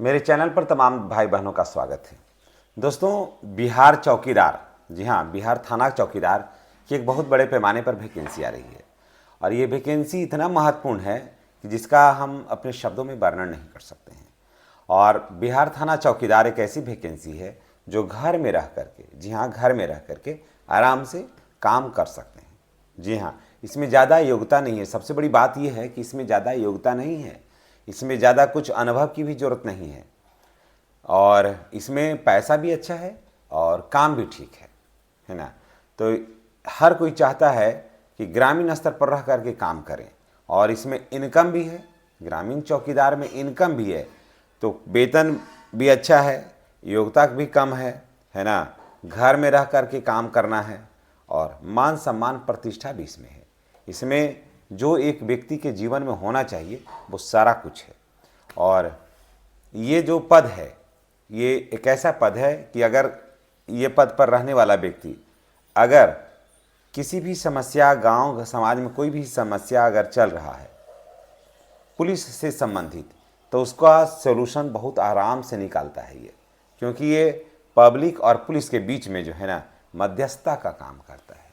मेरे चैनल पर तमाम भाई बहनों का स्वागत है। दोस्तों, बिहार चौकीदार, जी हाँ, बिहार थाना चौकीदार की एक बहुत बड़े पैमाने पर वैकेंसी आ रही है और ये वैकेंसी इतना महत्वपूर्ण है कि जिसका हम अपने शब्दों में वर्णन नहीं कर सकते हैं। और बिहार थाना चौकीदार एक ऐसी वैकेंसी है जो घर में रह करके, जी हाँ, घर में रह करके आराम से काम कर सकते हैं। जी हाँ, इसमें ज़्यादा योग्यता नहीं है। सबसे बड़ी बात यह है कि इसमें ज़्यादा योग्यता नहीं है, इसमें ज़्यादा कुछ अनुभव की भी ज़रूरत नहीं है और इसमें पैसा भी अच्छा है और काम भी ठीक है ना। तो हर कोई चाहता है कि ग्रामीण स्तर पर रह करके काम करें और इसमें इनकम भी है। ग्रामीण चौकीदार में इनकम भी है, तो वेतन भी अच्छा है, योग्यता भी कम है ना। घर में रह करके काम करना है और मान सम्मान प्रतिष्ठा भी इसमें है। इसमें जो एक व्यक्ति के जीवन में होना चाहिए वो सारा कुछ है। और ये जो पद है, ये एक ऐसा पद है कि अगर ये पद पर रहने वाला व्यक्ति अगर किसी भी समस्या, गांव समाज में कोई भी समस्या अगर चल रहा है पुलिस से संबंधित, तो उसका सॉल्यूशन बहुत आराम से निकालता है ये, क्योंकि ये पब्लिक और पुलिस के बीच में जो है ना मध्यस्थता का काम करता है।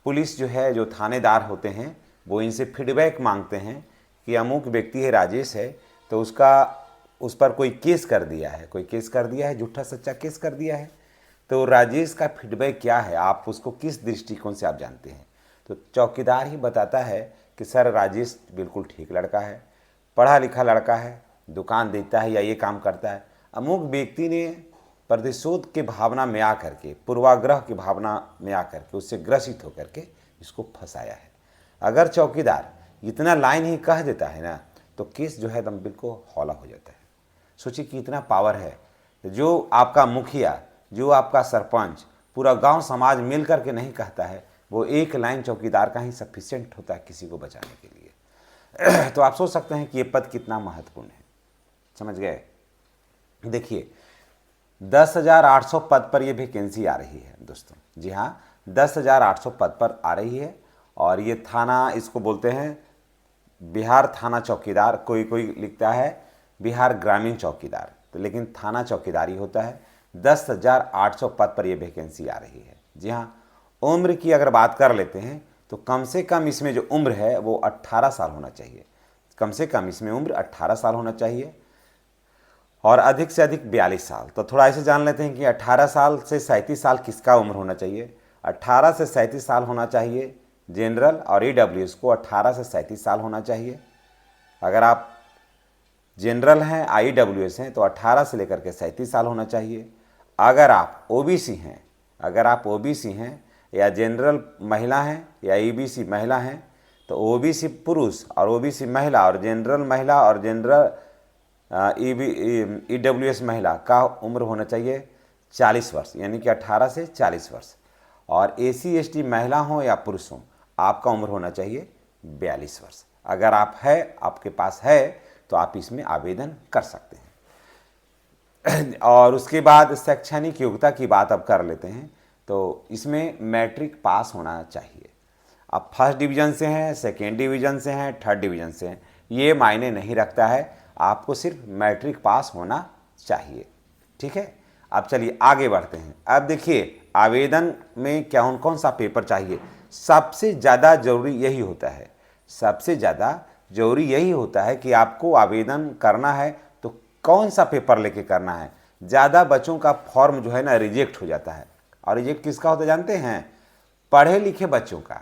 पुलिस जो है, जो थानेदार होते हैं, वो इनसे फीडबैक मांगते हैं कि अमुक व्यक्ति है, राजेश है, तो उस पर कोई केस कर दिया है, झूठा सच्चा केस कर दिया है, तो राजेश का फीडबैक क्या है, आप उसको किस दृष्टिकोण से आप जानते हैं। तो चौकीदार ही बताता है कि सर राजेश बिल्कुल ठीक लड़का है, पढ़ा लिखा लड़का है, दुकान देता है या ये काम करता है। अमुक व्यक्ति ने प्रतिशोध के भावना में आकर के, पूर्वाग्रह की भावना में आकर के उससे ग्रसित होकर के इसको फंसाया है। अगर चौकीदार इतना लाइन ही कह देता है ना, तो केस जो है एकदम बिल्कुल हौला हो जाता है। सोचिए कि इतना पावर है। जो आपका मुखिया, जो आपका सरपंच, पूरा गांव समाज मिल करके नहीं कहता है, वो एक लाइन चौकीदार का ही सफिशिएंट होता है किसी को बचाने के लिए। तो आप सोच सकते हैं कि ये पद कितना महत्वपूर्ण है। समझ गए? देखिए, 10,800 पद पर ये वैकेंसी आ रही है दोस्तों। जी हाँ, 10,800 पद पर आ रही है और ये थाना, इसको बोलते हैं बिहार थाना चौकीदार। कोई कोई लिखता है बिहार ग्रामीण चौकीदार, तो लेकिन थाना चौकीदारी होता है। 10,800 पद पर यह वैकेंसी आ रही है। जी हाँ, उम्र की अगर बात कर लेते हैं तो कम से कम इसमें जो उम्र है वो 18 साल होना चाहिए। कम से कम इसमें उम्र 18 साल होना चाहिए और अधिक से अधिक 42 साल। तो थोड़ा ऐसे जान लेते हैं कि 18 साल से 37 साल किसका उम्र होना चाहिए। 18 से 37 साल होना चाहिए जनरल और ईडब्ल्यूएस को 18 से 37 साल होना चाहिए। अगर आप जनरल हैं, ईडब्ल्यूएस हैं, तो 18 से लेकर के 37 साल होना चाहिए। अगर आप ओबीसी हैं या जनरल महिला हैं या ईबीसी महिला हैं, तो ओबीसी पुरुष और ओबीसी महिला और जनरल ईडब्ल्यूएस महिला का उम्र होना चाहिए 40 वर्ष, यानी कि 18 से 40 वर्ष। और एसी एसटी महिला हो या पुरुष हो, आपका उम्र होना चाहिए 42 वर्ष। अगर आपके पास है तो आप इसमें आवेदन कर सकते हैं। और उसके बाद शैक्षणिक योग्यता की बात अब कर लेते हैं। तो इसमें मैट्रिक पास होना चाहिए। आप फर्स्ट डिवीज़न से हैं, सेकेंड डिवीज़न से हैं, थर्ड डिवीज़न से हैं, ये मायने नहीं रखता है, आपको सिर्फ मैट्रिक पास होना चाहिए। ठीक है, अब चलिए आगे बढ़ते हैं। अब देखिए, आवेदन में कौन कौन सा पेपर चाहिए। सबसे ज़्यादा ज़रूरी यही होता है कि आपको आवेदन करना है तो कौन सा पेपर लेके करना है। ज़्यादा बच्चों का फॉर्म जो है ना रिजेक्ट हो जाता है। और रिजेक्ट किसका होता है जानते हैं? पढ़े लिखे बच्चों का।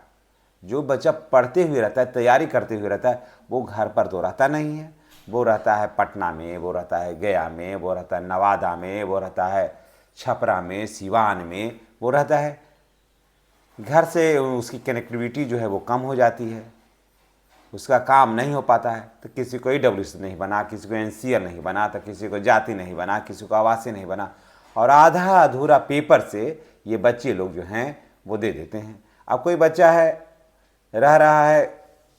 जो बच्चा पढ़ते हुए रहता है, तैयारी करते हुए रहता है, वो घर पर तो रहता नहीं है। वो रहता है पटना में, वो रहता है गया में, वो रहता है नवादा में, वो रहता है छपरा में, सिवान में, वो रहता है। घर से उसकी कनेक्टिविटी जो है वो कम हो जाती है, उसका काम नहीं हो पाता है। तो किसी को ईडब्ल्यूएस नहीं बना, किसी को एनसीएल नहीं बना, तो किसी को जाति नहीं बना, किसी को आवासीय नहीं बना, और आधा अधूरा पेपर से ये बच्चे लोग जो हैं वो दे देते हैं। अब कोई बच्चा है, रह रहा है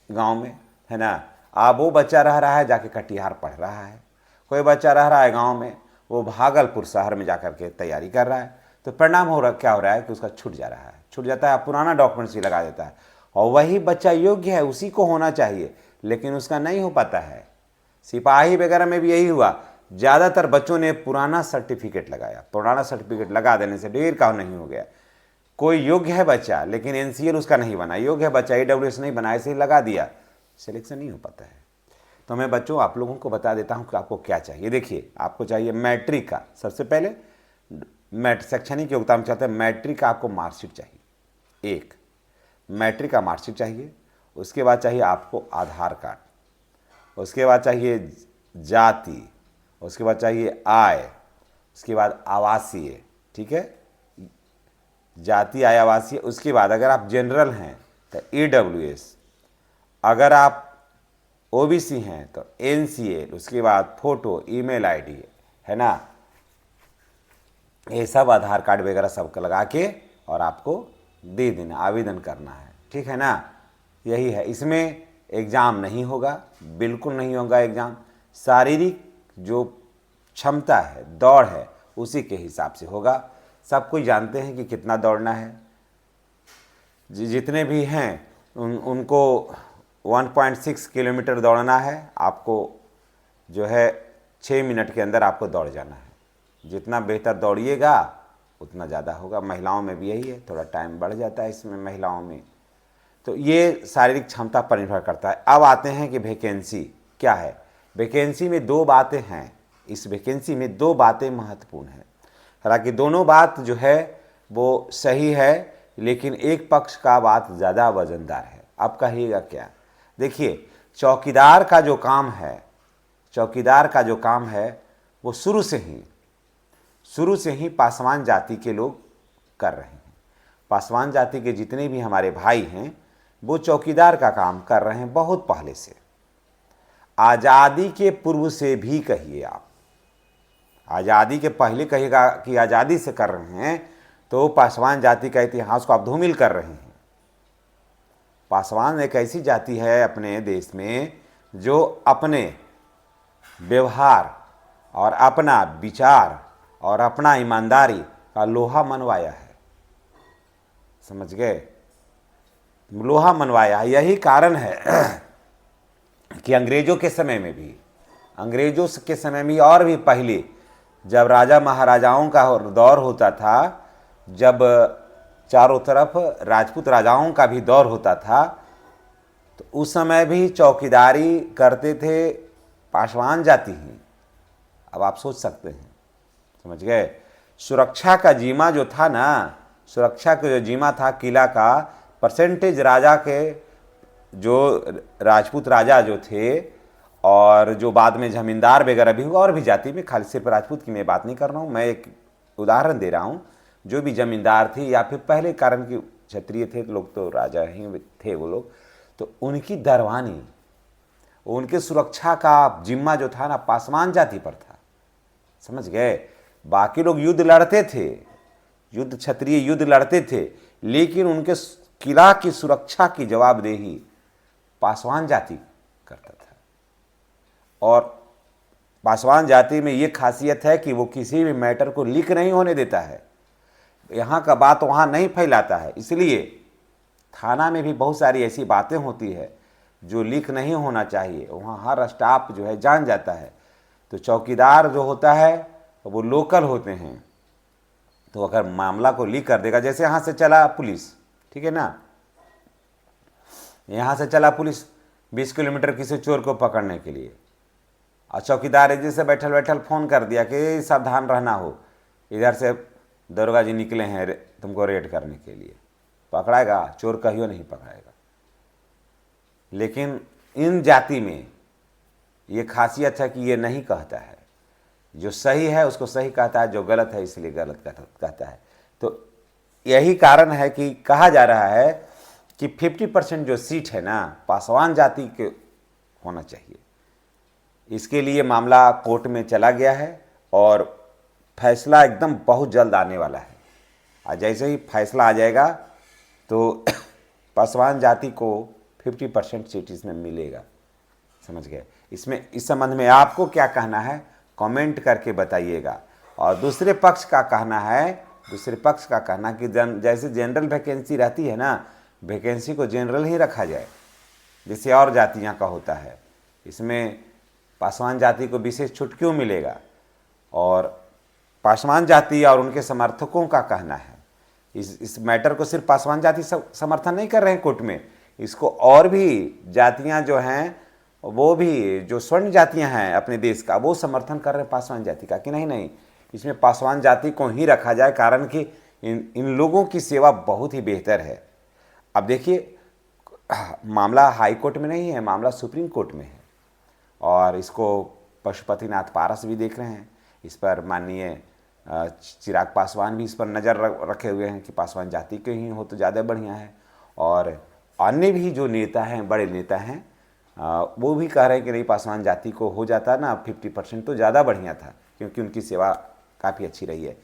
गांव में, है ना, अब वो बच्चा रह रहा है जाके कटिहार पढ़ रहा है। कोई बच्चा रह रहा है गांव में, वो भागलपुर शहर में जाकर के तैयारी कर रहा है। तो परिणाम क्या हो रहा है कि उसका छूट जाता है, पुराना डॉक्यूमेंट्स ही लगा देता है। और वही बच्चा योग्य है, उसी को होना चाहिए, लेकिन उसका नहीं हो पाता है। सिपाही वगैरह में भी यही हुआ ज़्यादातर बच्चों ने पुराना सर्टिफिकेट लगाया। पुराना सर्टिफिकेट लगा देने से ढेर काम नहीं हो गया। कोई योग्य है बच्चा लेकिन एनसीएल उसका नहीं बना, योग्य है बच्चा ईडब्ल्यूएस नहीं बना, ऐसे ही लगा दिया, सिलेक्शन नहीं हो पाता है। तो मैं बच्चों आप लोगों को बता देता हूँ कि आपको क्या चाहिए। देखिए, आपको चाहिए मैट्रिक का, सबसे पहले शैक्षणिक योग्यता में चाहते हैं मैट्रिक का आपको मार्कशीट चाहिए, एक मैट्रिक का मार्कशीट चाहिए। उसके बाद चाहिए आपको आधार कार्ड, उसके बाद चाहिए जाति, उसके बाद चाहिए आय, उसके बाद आवासीय, ठीक है, जाति आय आवासीय। उसके बाद अगर आप जनरल हैं तो ईडब्ल्यूएस, अगर आप ओबीसी हैं तो एनसीएल, उसके बाद फोटो, ईमेल आईडी, है ना, ये सब आधार कार्ड वगैरह सबको लगा के और आपको दे देना, आवेदन करना है, ठीक है ना। यही है, इसमें एग्ज़ाम नहीं होगा, बिल्कुल नहीं होगा एग्ज़ाम। शारीरिक जो क्षमता है, दौड़ है, उसी के हिसाब से होगा। सब कोई जानते हैं कि कितना दौड़ना है, जितने भी हैं उनको 1.6 किलोमीटर दौड़ना है। आपको जो है 6 मिनट के अंदर आपको दौड़ जाना है। जितना बेहतर दौड़िएगा उतना ज़्यादा होगा। महिलाओं में भी यही है, थोड़ा टाइम बढ़ जाता है इसमें महिलाओं में। तो ये शारीरिक क्षमता पर निर्भर करता है। अब आते हैं कि वैकेंसी क्या है। वैकेंसी में दो बातें हैं, इस वैकेंसी में दो बातें महत्वपूर्ण हैं। हालांकि दोनों बात जो है वो सही है, लेकिन एक पक्ष का बात ज़्यादा वजनदार है। अब कहिएगा क्या। देखिए, चौकीदार का जो काम है, चौकीदार का जो काम है वो शुरू से ही पासवान जाति के लोग कर रहे हैं। पासवान जाति के जितने भी हमारे भाई हैं वो चौकीदार का काम कर रहे हैं बहुत पहले से। आज़ादी के पूर्व से भी कहिए आप, आज़ादी के पहले कहिएगा कि आज़ादी से कर रहे हैं, तो पासवान जाति का इतिहास को आप धूमिल कर रहे हैं। पासवान एक ऐसी जाति है अपने देश में जो अपने व्यवहार और अपना विचार और अपना ईमानदारी का लोहा मनवाया है, समझ गए, लोहा मनवाया है। यही कारण है कि अंग्रेज़ों के समय में भी और भी पहले जब राजा महाराजाओं का दौर होता था, जब चारों तरफ राजपूत राजाओं का भी दौर होता था, तो उस समय भी चौकीदारी करते थे पासवान जाति ही। अब आप सोच सकते हैं, समझ गए। सुरक्षा का जीमा जो था ना, सुरक्षा का जो जीमा था किला का, परसेंटेज राजा के, जो राजपूत राजा जो थे और जो बाद में जमींदार वगैरह भी हुआ, और भी जाति में, खाली सिर्फ राजपूत की मैं बात नहीं कर रहा हूँ, मैं एक उदाहरण दे रहा हूँ। जो भी जमींदार थे या फिर पहले कारण की क्षत्रिय थे लोग, तो राजा ही थे वो लोग, तो उनकी दरवानी, उनके सुरक्षा का जिम्मा जो था ना पासवान जाति पर था, समझ गए। बाकी लोग युद्ध लड़ते थे, क्षत्रिय युद्ध लड़ते थे, लेकिन उनके किला की सुरक्षा की जवाबदेही पासवान जाति करता था। और पासवान जाति में ये खासियत है कि वो किसी भी मैटर को लीक नहीं होने देता है, यहाँ का बात वहाँ नहीं फैलाता है। इसलिए थाना में भी बहुत सारी ऐसी बातें होती है जो लीक नहीं होना चाहिए, वहाँ हर स्टाफ जो है जान जाता है। तो चौकीदार जो होता है वो लोकल होते हैं, तो अगर मामला को लीक कर देगा, जैसे यहाँ से चला पुलिस, ठीक है ना, यहाँ से चला पुलिस 20 किलोमीटर किसी चोर को पकड़ने के लिए, और चौकीदार जैसे बैठल बैठल फ़ोन कर दिया कि सावधान रहना हो, इधर से दरोगा जी निकले हैं तुमको रेड करने के लिए, पकड़ाएगा? चोर कहियो नहीं पकड़ाएगा। लेकिन इन जाति में ये खासियत है कि ये नहीं कहता है, जो सही है उसको सही कहता है, जो गलत है इसलिए गलत कहता है। तो यही कारण है कि कहा जा रहा है कि 50% जो सीट है ना पासवान जाति के होना चाहिए। इसके लिए मामला कोर्ट में चला गया है और फैसला एकदम बहुत जल्द आने वाला है। और जैसे ही फैसला आ जाएगा तो पासवान जाति को 50% सीट इसमें मिलेगा, समझ गए। इसमें इस संबंध में आपको क्या कहना है कमेंट करके बताइएगा। और दूसरे पक्ष का कहना कि जैसे जनरल वैकेंसी रहती है ना, वैकेंसी को जनरल ही रखा जाए जैसे और जातियां का होता है। इसमें पासवान जाति को विशेष छूट क्यों मिलेगा, और पासवान जाति और उनके समर्थकों का कहना है, इस मैटर को सिर्फ पासवान जाति समर्थन नहीं कर रहे हैं कोर्ट में, इसको और भी जातियां जो हैं, वो भी जो स्वर्ण जातियां हैं अपने देश का, वो समर्थन कर रहे हैं पासवान जाति का कि नहीं नहीं इसमें पासवान जाति को ही रखा जाए, कारण कि इन लोगों की सेवा बहुत ही बेहतर है। अब देखिए, मामला हाई कोर्ट में नहीं है, मामला सुप्रीम कोर्ट में है, और इसको पशुपतिनाथ पारस भी देख रहे हैं। इस पर माननीय चिराग पासवान भी इस पर नज़र रखे हुए हैं कि पासवान जाति के ही हो तो ज़्यादा बढ़िया है, और अन्य भी जो नेता हैं, बड़े नेता हैं, वो भी कह रहे हैं कि नहीं पासवान जाति को हो जाता ना 50% तो ज़्यादा बढ़िया था, क्योंकि उनकी सेवा काफ़ी अच्छी रही है।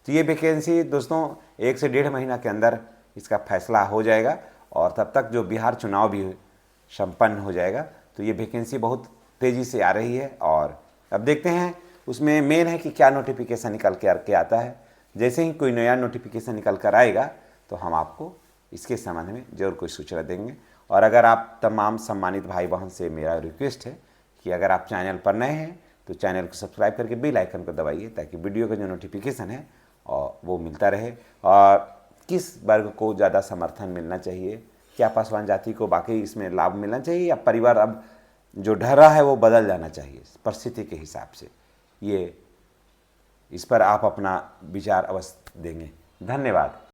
तो ये वैकेंसी दोस्तों 1 से 1.5 महीना के अंदर इसका फैसला हो जाएगा, और तब तक जो बिहार चुनाव भी संपन्न हो जाएगा, तो ये वैकेंसी बहुत तेज़ी से आ रही है। और अब देखते हैं उसमें मेन है कि क्या नोटिफिकेशन निकल के आता है। जैसे ही कोई नया नोटिफिकेशन निकल कर आएगा तो हम आपको इसके संबंध में जरूर कोई सूचना देंगे। और अगर आप तमाम सम्मानित भाई बहन से मेरा रिक्वेस्ट है कि अगर आप चैनल पर नए हैं तो चैनल को सब्सक्राइब करके बेल आइकन को दबाइए, ताकि वीडियो का जो नोटिफिकेशन है और वो मिलता रहे। और किस वर्ग को ज़्यादा समर्थन मिलना चाहिए, क्या पासवान जाति को बाकी इसमें लाभ मिलना चाहिए, या परिवार अब जो ढर्रा है वो बदल जाना चाहिए परिस्थिति के हिसाब से, ये इस पर आप अपना विचार अवश्य देंगे। धन्यवाद।